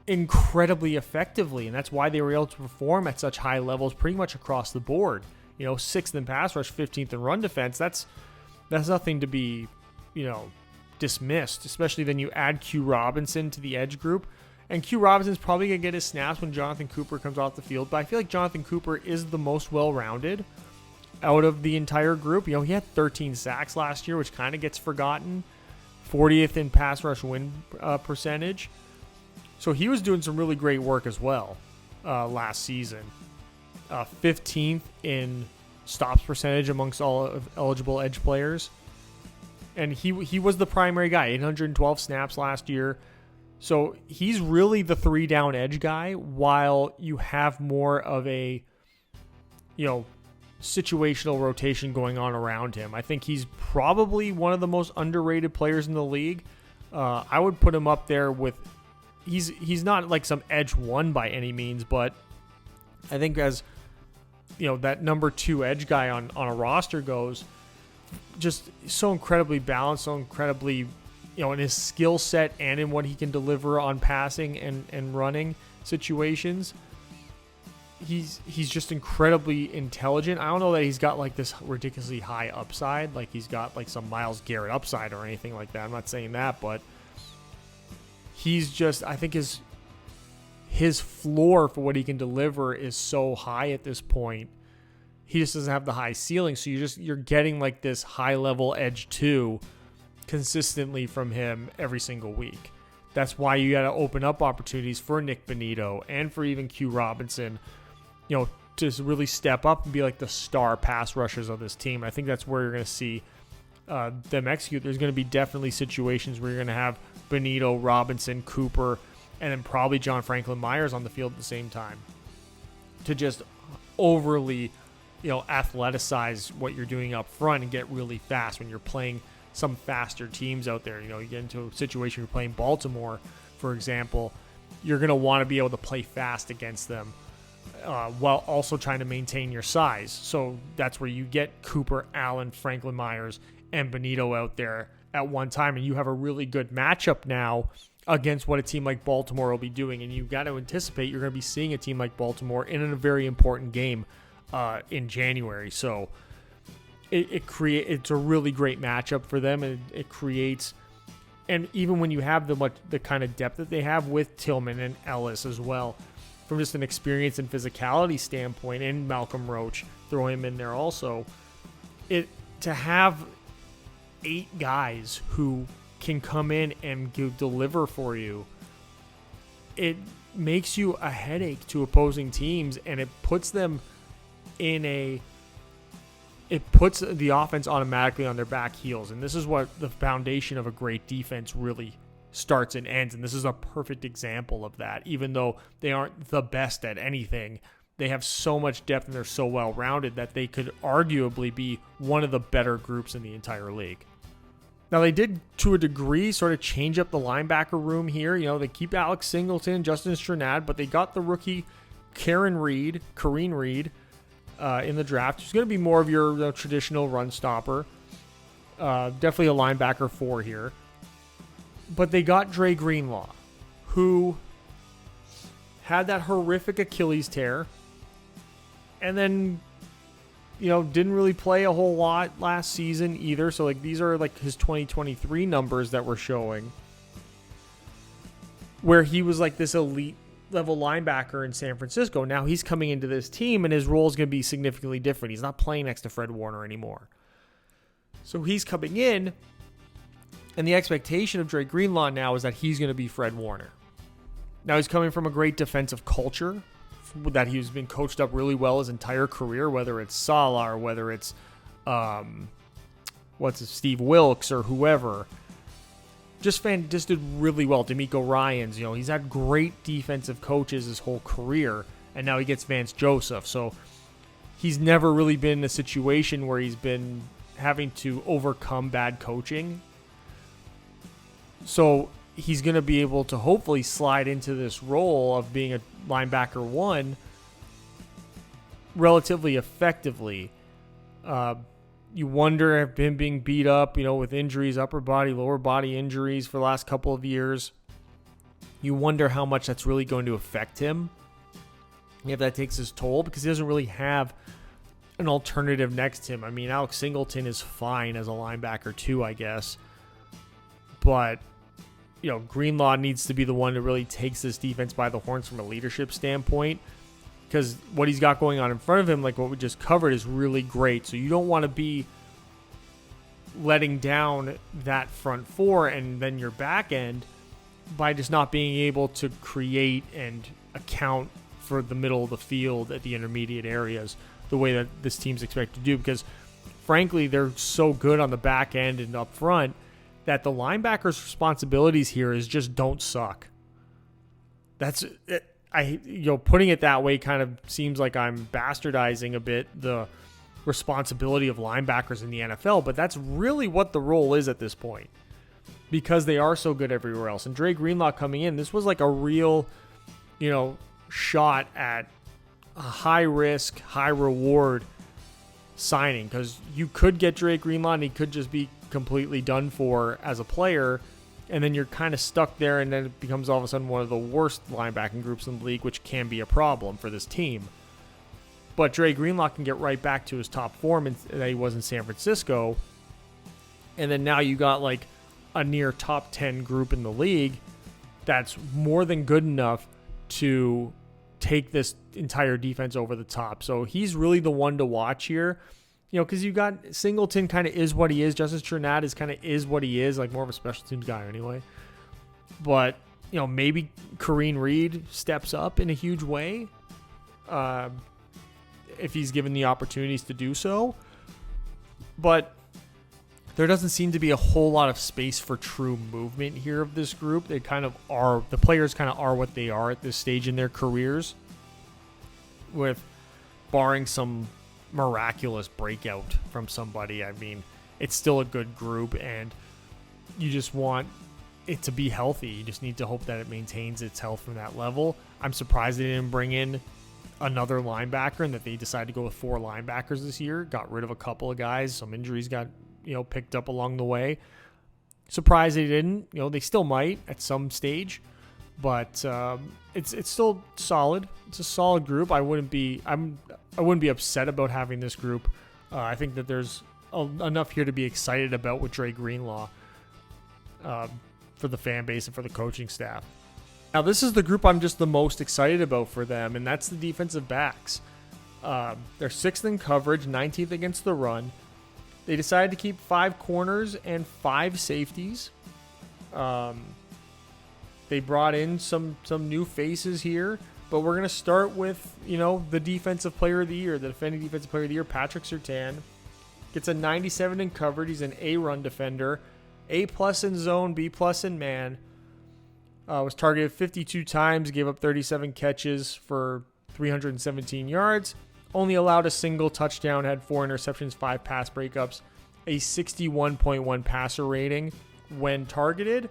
incredibly effectively, and that's why they were able to perform at such high levels pretty much across the board. 6th in pass rush, 15th in run defense. That's nothing to be, dismissed, especially then you add Q Robinson to the edge group, and Q Robinson's probably going to get his snaps when Jonathan Cooper comes off the field, but I feel like Jonathan Cooper is the most well-rounded out of the entire group. He had 13 sacks last year, which kind of gets forgotten. 40th in pass rush win percentage. So he was doing some really great work as well last season. 15th in stops percentage amongst all eligible edge players. And he was the primary guy, 812 snaps last year. So he's really the 3-down edge guy, while you have more of a, situational rotation going on around him. I think he's probably one of the most underrated players in the league. I would put him up there with, he's not like some edge 1 by any means, but I think as, that number 2 edge guy on a roster goes, just so incredibly balanced, so incredibly, in his skill set and in what he can deliver on passing and running situations. He's just incredibly intelligent. I don't know that he's got like this ridiculously high upside, like he's got like some Myles Garrett upside or anything like that. I'm not saying that, but he's just, I think his floor for what he can deliver is so high at this point. He just doesn't have the high ceiling, so you're getting like this high level edge 2 consistently from him every single week. That's why you got to open up opportunities for Nik Bonitto and for even Q Robinson, to really step up and be like the star pass rushers of this team. I think that's where you're going to see them execute. There's going to be definitely situations where you're going to have Bonitto, Robinson, Cooper, and then probably John Franklin Myers on the field at the same time to just overly, athleticize what you're doing up front and get really fast when you're playing some faster teams out there. You get into a situation, you're playing Baltimore, for example, you're going to want to be able to play fast against them while also trying to maintain your size. So that's where you get Cooper, Allen, Franklin Myers, and Bonitto out there at one time, and you have a really good matchup now against what a team like Baltimore will be doing. And you've got to anticipate you're going to be seeing a team like Baltimore in a very important game in January. So it's a really great matchup for them, and it creates. And even when you have the kind of depth that they have with Tillman and Ellis as well, from just an experience and physicality standpoint, and Malcolm Roach, throw him in there also, to have 8 guys who can come in and deliver for you, it makes you a headache to opposing teams, and it puts them it puts the offense automatically on their back heels. And this is what the foundation of a great defense really starts and ends. And this is a perfect example of that. Even though they aren't the best at anything, they have so much depth and they're so well-rounded that they could arguably be one of the better groups in the entire league. Now, they did, to a degree, sort of change up the linebacker room here. You know, they keep Alex Singleton, Justin Strnad, but they got the rookie Kareen Reed, in the draft. He's going to be more of your traditional run stopper. Definitely a linebacker 4 here. But they got Dre Greenlaw, who had that horrific Achilles tear, and then, didn't really play a whole lot last season either. So, these are, his 2023 numbers that we're showing, where he was, this elite level linebacker in San Francisco. Now he's coming into this team, and his role is going to be significantly different. He's not playing next to Fred Warner anymore. So he's coming in, and the expectation of Dre Greenlaw now is that he's going to be Fred Warner. Now he's coming from a great defensive culture that he's been coached up really well his entire career, whether it's Saleh or whether it's Steve Wilkes or whoever. Just did really well. D'Amico Ryans, he's had great defensive coaches his whole career, and now he gets Vance Joseph. So he's never really been in a situation where he's been having to overcome bad coaching. So he's going to be able to hopefully slide into this role of being a linebacker 1 relatively effectively. You wonder if him being beat up, with injuries, upper body, lower body injuries for the last couple of years, you wonder how much that's really going to affect him. If that takes his toll, because he doesn't really have an alternative next to him. I mean, Alex Singleton is fine as a linebacker too, I guess. But, Greenlaw needs to be the one that really takes this defense by the horns from a leadership standpoint. Because what he's got going on in front of him, like what we just covered, is really great. So you don't want to be letting down that front 4 and then your back end by just not being able to create and account for the middle of the field at the intermediate areas the way that this team's expected to do. Because, frankly, they're so good on the back end and up front that the linebackers' responsibilities here is just don't suck. That's it. Putting it that way kind of seems like I'm bastardizing a bit the responsibility of linebackers in the NFL, but that's really what the role is at this point, because they are so good everywhere else. And Dre Greenlaw coming in, this was like a real, shot at a high risk, high reward signing, because you could get Dre Greenlaw and he could just be completely done for as a player. And then you're kind of stuck there, and then it becomes all of a sudden one of the worst linebacking groups in the league, which can be a problem for this team. But Dre Greenlaw can get right back to his top form that he was in San Francisco. And then now you got a near top 10 group in the league that's more than good enough to take this entire defense over the top. So he's really the one to watch here. Because you got Singleton kind of is what he is. Justin Strnad is what he is, more of a special teams guy anyway. But, maybe Kareen Reed steps up in a huge way if he's given the opportunities to do so. But there doesn't seem to be a whole lot of space for true movement here of this group. They kind of are, the players kind of are what they are at this stage in their careers, with barring some miraculous breakout from somebody. I mean, it's still a good group, and you just want it to be healthy. You just need to hope that it maintains its health from that level. I'm surprised they didn't bring in another linebacker and that they decided to go with 4 linebackers this year. Got rid of a couple of guys. Some injuries got, picked up along the way. Surprised they didn't. They still might at some stage, but it's still solid. It's a solid group. I wouldn't be upset about having this group. I think that there's enough here to be excited about with Dre Greenlaw for the fan base and for the coaching staff. Now, this is the group I'm just the most excited about for them, and that's the defensive backs. They're 6th in coverage, 19th against the run. They decided to keep 5 corners and 5 safeties. They brought in some new faces here, but we're going to start with, the defensive player of the year, the defending defensive player of the year, Patrick Surtain. Gets a 97 in coverage. He's an A run defender, A+ in zone, B+ in man. Was targeted 52 times, gave up 37 catches for 317 yards. Only allowed a single touchdown, had 4 interceptions, 5 pass breakups, a 61.1 passer rating when targeted.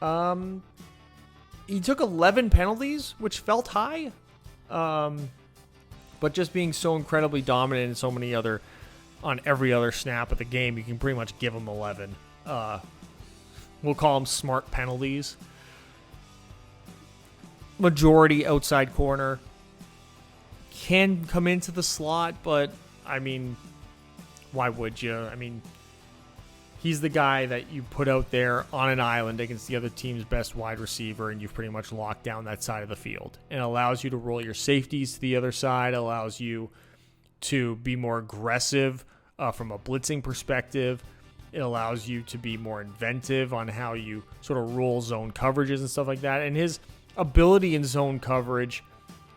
He took 11 penalties, which felt high. But just being so incredibly dominant in so many on every other snap of the game, you can pretty much give him 11. We'll call them smart penalties. Majority outside corner. Can come into the slot, but, why would you? He's the guy that you put out there on an island against the other team's best wide receiver, and you've pretty much locked down that side of the field. And it allows you to roll your safeties to the other side, allows you to be more aggressive from a blitzing perspective. It allows you to be more inventive on how you sort of roll zone coverages and stuff like that. And his ability in zone coverage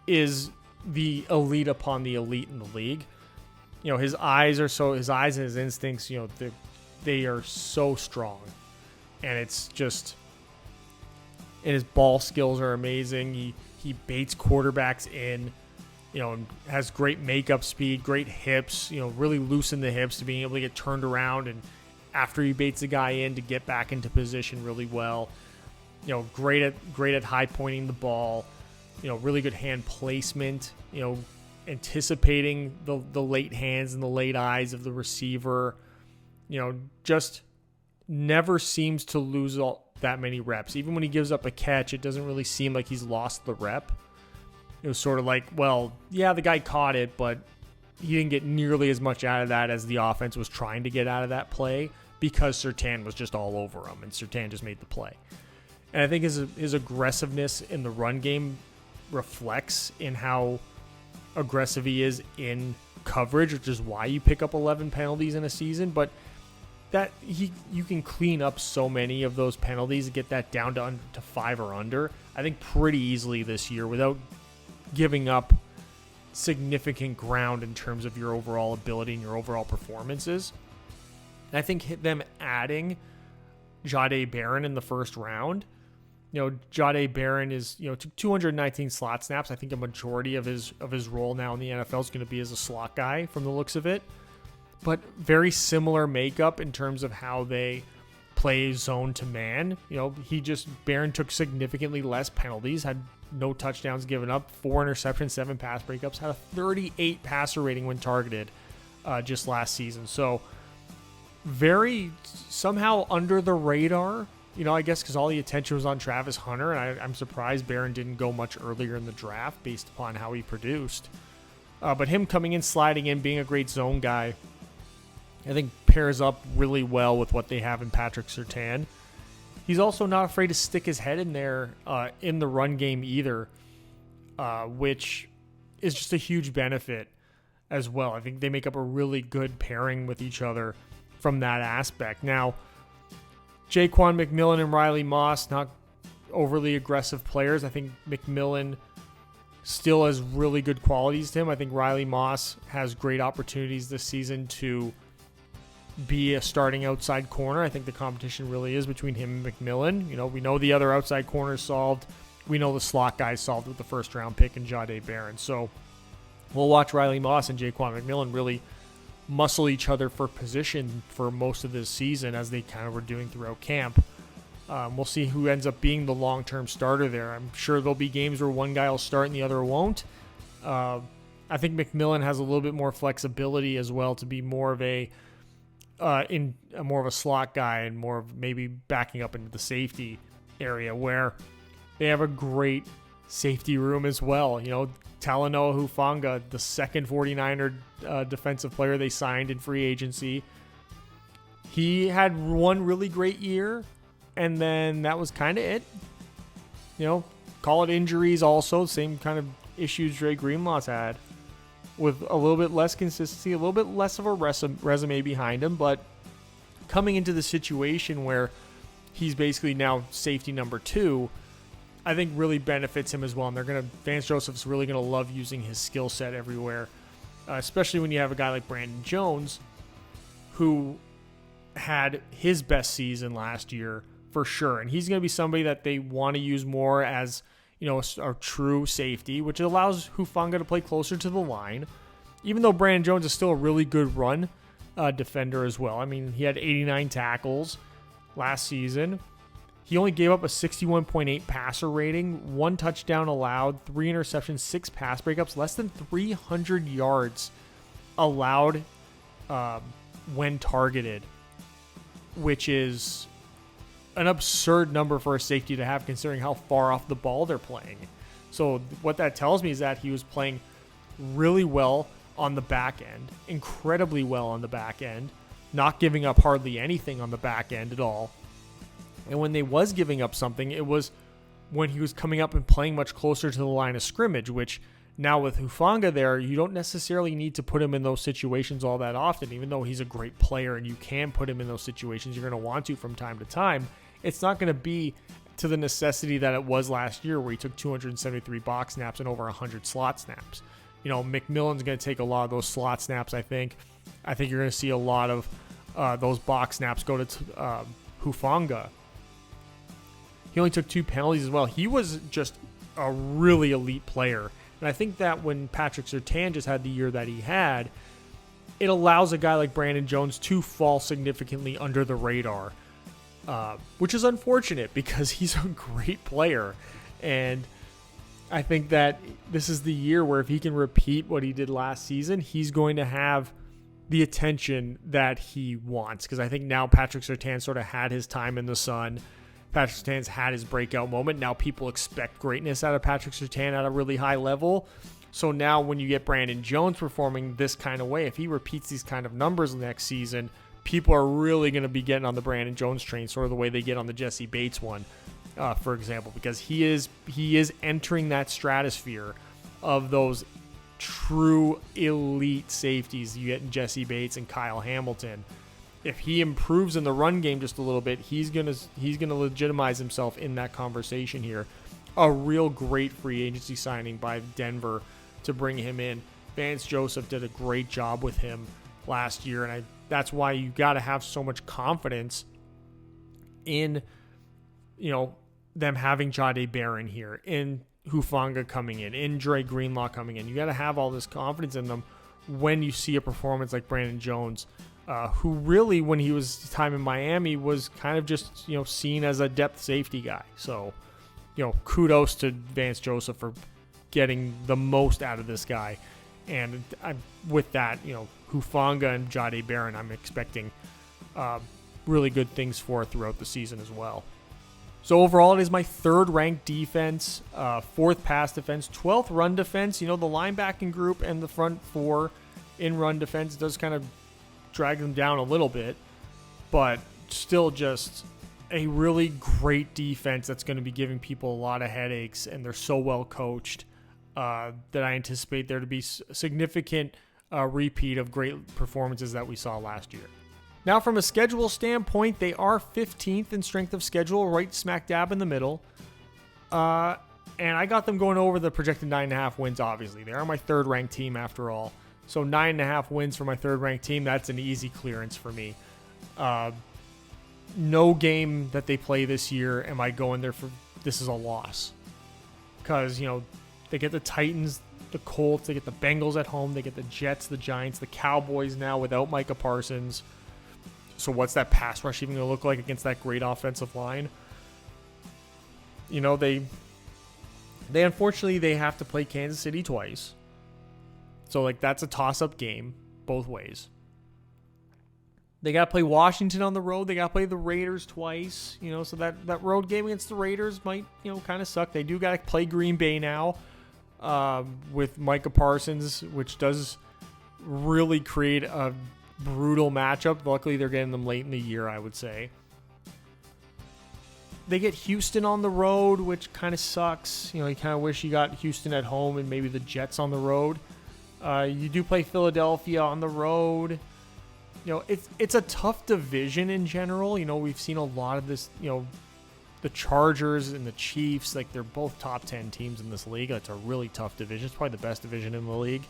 is the elite upon the elite in the league. His eyes and his instincts, they are so strong. And it's just, and his ball skills are amazing. He baits quarterbacks in, and has great makeup speed, great hips, really loosen the hips to being able to get turned around and after he baits a guy in to get back into position really well. Great at high pointing the ball, really good hand placement, anticipating the late hands and the late eyes of the receiver, just never seems to lose that many reps. Even when he gives up a catch, it doesn't really seem like he's lost the rep. It was sort of like, well, yeah, the guy caught it, but he didn't get nearly as much out of that as the offense was trying to get out of that play because Surtain was just all over him, and Surtain just made the play. And I think his aggressiveness in the run game reflects in how aggressive he is in coverage, which is why you pick up 11 penalties in a season. But that you can clean up so many of those penalties and get that down to 5 or under, I think, pretty easily this year without giving up significant ground in terms of your overall ability and your overall performances. And I think them adding Jahdae Barron in the first round, Jahdae Barron is, took 219 slot snaps. I think a majority of his role now in the NFL is going to be as a slot guy from the looks of it. But very similar makeup in terms of how they play zone to man. Barron took significantly less penalties, had no touchdowns given up, 4 interceptions, 7 pass breakups, had a 38 passer rating when targeted just last season. So very somehow under the radar, I guess because all the attention was on Travis Hunter, and I'm surprised Barron didn't go much earlier in the draft based upon how he produced. But him coming in, sliding in, being a great zone guy, I think pairs up really well with what they have in Patrick Surtain. He's also not afraid to stick his head in there in the run game either, which is just a huge benefit as well. I think they make up a really good pairing with each other from that aspect. Now, Jaquan McMillan and Riley Moss, not overly aggressive players. I think McMillan still has really good qualities to him. I think Riley Moss has great opportunities this season to be a starting outside corner. I think the competition really is between him and McMillan. We know the other outside corners solved. We know the slot guys solved with the first round pick and Jahdae Barron. So we'll watch Riley Moss and Jaquan McMillan really muscle each other for position for most of this season, as they kind of were doing throughout camp. We'll see who ends up being the long-term starter there. I'm sure there'll be games where one guy will start and the other won't. I think McMillan has a little bit more flexibility as well to be more of a slot guy and more of maybe backing up into the safety area, where They have a great safety room as well. Talanoa Hufanga, the second 49er defensive player they signed in free agency. He had one really great year, and then that was kind of it. Call it injuries also. Same kind of issues Dre Greenlaw's had, with a little bit less consistency, a little bit less of a resume behind him, but coming into the situation where he's basically now safety number 2, I think really benefits him as well. And Vance Joseph's really going to love using his skill set everywhere, especially when you have a guy like Brandon Jones, who had his best season last year for sure. And he's going to be somebody that they want to use more as, a true safety, which allows Hufanga to play closer to the line, even though Brandon Jones is still a really good run defender as well. I mean, he had 89 tackles last season. He only gave up a 61.8 passer rating, 1 touchdown allowed, 3 interceptions, 6 pass breakups, less than 300 yards allowed when targeted, which is an absurd number for a safety to have considering how far off the ball they're playing. So what that tells me is that he was playing really well on the back end, incredibly well on the back end, not giving up hardly anything on the back end at all. And when they was giving up something, it was when he was coming up and playing much closer to the line of scrimmage, which now with Hufanga there, you don't necessarily need to put him in those situations all that often. Even though he's a great player and you can put him in those situations, you're going to want to from time to time. It's not going to be to the necessity that it was last year where he took 273 box snaps and over 100 slot snaps. McMillan's going to take a lot of those slot snaps, I think. I think you're going to see a lot of those box snaps go to Hufanga. He only took 2 penalties as well. He was just a really elite player. And I think that when Patrick Surtain just had the year that he had, it allows a guy like Brandon Jones to fall significantly under the radar, which is unfortunate because he's a great player. And I think that this is the year where if he can repeat what he did last season, he's going to have the attention that he wants. Because I think now Patrick Surtain sort of had his time in the sun. Patrick Surtain's had his breakout moment. Now people expect greatness out of Patrick Surtain at a really high level. So now when you get Brandon Jones performing this kind of way, if he repeats these kind of numbers next season, people are really going to be getting on the Brandon Jones train, sort of the way they get on the Jesse Bates one, for example, because he is entering that stratosphere of those true elite safeties you get in Jesse Bates and Kyle Hamilton. If he improves in the run game just a little bit, he's gonna legitimize himself in that conversation here. A real great free agency signing by Denver to bring him in. Vance Joseph did a great job with him last year, and that's why you got to have so much confidence in, them having Jahdae Barron here, in Hufanga coming in Dre Greenlaw coming in. You got to have all this confidence in them when you see a performance like Brandon Jones, who really, when he was time in Miami, was kind of just, seen as a depth safety guy. So, kudos to Vance Joseph for getting the most out of this guy. And with that, Hufanga and Jahdae Barron, I'm expecting really good things for throughout the season as well. So overall, it is my 3rd ranked defense, 4th pass defense, 12th run defense. The linebacking group and the front 4 in run defense does kind of drag them down a little bit, but still just a really great defense that's going to be giving people a lot of headaches, and they're so well coached that I anticipate there to be significant repeat of great performances that we saw last year. Now, from a schedule standpoint, they are 15th in strength of schedule, right smack dab in the middle. And I got them going over the projected 9.5 wins, obviously. They are my 3rd ranked team after all. So 9.5 wins for my 3rd ranked team, that's an easy clearance for me. No game that they play this year am I going there for this is a loss. Because, they get the Titans, the Colts, they get the Bengals at home, they get the Jets, the Giants, the Cowboys now without Micah Parsons. So what's that pass rush even going to look like against that great offensive line? They unfortunately, they have to play Kansas City twice. So, that's a toss-up game both ways. They got to play Washington on the road. They got to play the Raiders twice. So that road game against the Raiders might, kind of suck. They do got to play Green Bay now with Micah Parsons, which does really create a brutal matchup. Luckily, they're getting them late in the year, I would say. They get Houston on the road, which kind of sucks. You kind of wish you got Houston at home and maybe the Jets on the road. You do play Philadelphia on the road. It's a tough division in general. We've seen a lot of this, the Chargers and the Chiefs, like they're both top 10 teams in this league. It's a really tough division. It's probably the best division in the league.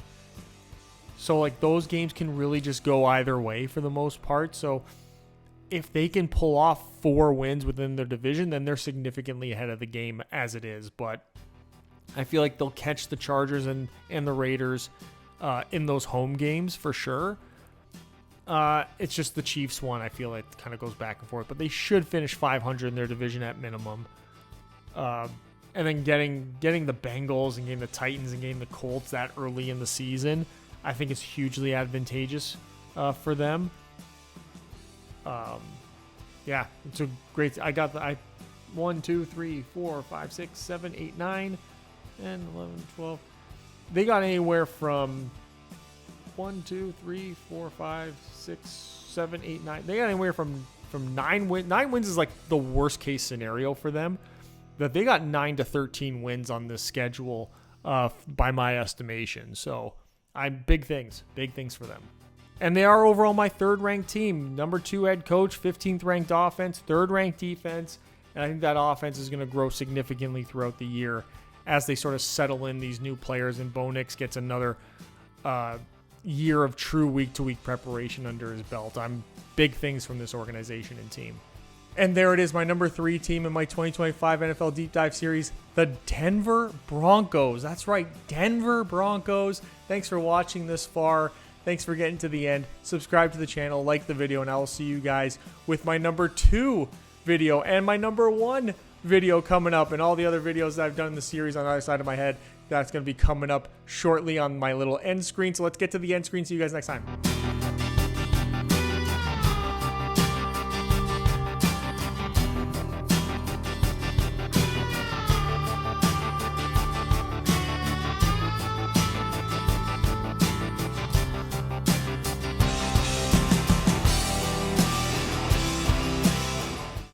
So like those games can really just go either way for the most part. So if they can pull off 4 wins within their division, then they're significantly ahead of the game as it is. But I feel like they'll catch the Chargers and the Raiders in those home games for sure. It's just the Chiefs one. I feel like it kind of goes back and forth, but they should finish 500 in their division at minimum. And then getting the Bengals and getting the Titans and getting the Colts that early in the season, I think is hugely advantageous for them. Yeah, it's a great. I got 1, 2, 3, 4, 5, 6, 7, 8, 9, 10, 11, 12. They got anywhere from 1, 2, 3, 4, 5, 6, 7, 8, 9. They got anywhere from 9 wins. 9 wins is like the worst case scenario for them. But they got 9 to 13 wins on this schedule by my estimation. So big things for them. And they are overall my 3rd ranked team. Number 2 head coach, 15th ranked offense, 3rd ranked defense. And I think that offense is going to grow significantly throughout the year as they sort of settle in these new players. And Bo Nix gets another year of true week-to-week preparation under his belt. I'm big things from this organization and team. And there it is, my number 3 team in my 2025 NFL Deep Dive Series, the Denver Broncos. That's right, Denver Broncos. Thanks for watching this far. Thanks for getting to the end. Subscribe to the channel, like the video, and I will see you guys with my number 2 video and my number 1 video coming up, and all the other videos that I've done in the series on the other side of my head. That's going to be coming up shortly on my little end screen. So let's get to the end screen. See you guys next time.